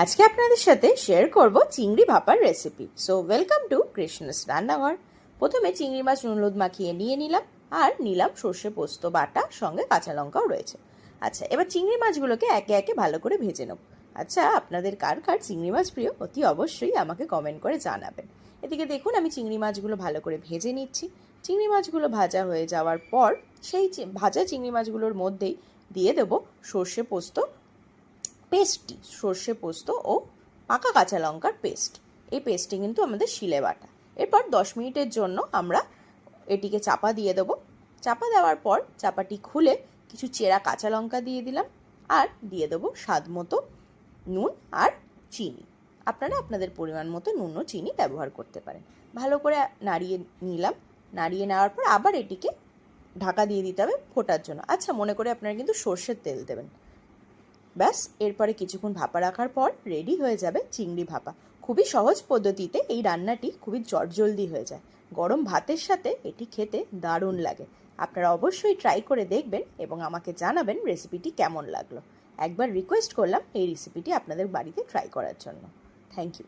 আজকে আপনাদের সাথে শেয়ার করব চিংড়ি ভাপার recipe. So welcome to Krishna's রান্নাঘর। প্রথমে চিংড়ি মাছ নুন হলুদ মাখিয়ে নিয়ে নিলাম, আর নিলাম সর্ষে পোস্ত বাটা, সঙ্গে কাঁচা লঙ্কাও রয়েছে। আচ্ছা, এবার চিংড়ি মাছগুলোকে একে একে ভালো করে ভেজে নেব। আচ্ছা, আপনাদের কার কার চিংড়ি মাছ প্রিয় অতি অবশ্যই আমাকে কমেন্ট করে জানাবেন। এদিকে দেখুন, আমি চিংড়ি মাছগুলো ভালো করে ভেজে নিচ্ছি। চিংড়ি মাছগুলো ভাজা হয়ে যাওয়ার পর সেই ভাজা চিংড়ি মাছগুলোর মধ্যেই দিয়ে দেবো সর্ষে পোস্ত পেস্টটি, সর্ষে পোস্ত ও পাকা কাঁচা লঙ্কার পেস্ট। এই পেস্টটি কিন্তু আমাদের শিলে বাটা। এরপর 10 মিনিটের জন্য আমরা এটিকে চাপা দিয়ে দেবো। চাপা দেওয়ার পর চাপাটি খুলে কিছু চেরা কাঁচা লঙ্কা দিয়ে দিলাম, আর দিয়ে দেবো স্বাদ মতো নুন আর চিনি। আপনারা আপনাদের পরিমাণ মতো নুন ও চিনি ব্যবহার করতে পারেন। ভালো করে নাড়িয়ে নিলাম। নাড়িয়ে নেওয়ার পর আবার এটিকে ঢাকা দিয়ে দিতে হবে ফোটার জন্য। আচ্ছা, মনে করে আপনারা কিন্তু সর্ষের তেল দেবেন। ব্যাস, এরপরে কিছুক্ষণ ভাপা রাখার পর রেডি হয়ে যাবে চিংড়ি ভাপা। খুবই সহজ পদ্ধতিতে এই রান্নাটি খুবই চটজলদি হয়ে যায়। গরম ভাতের সাথে এটি খেতে দারুণ লাগে। আপনারা অবশ্যই ট্রাই করে দেখবেন এবং আমাকে জানাবেন রেসিপিটি কেমন লাগলো। একবার রিকোয়েস্ট করলাম এই রেসিপিটি আপনাদের বাড়িতে ট্রাই করার জন্য। Thank you.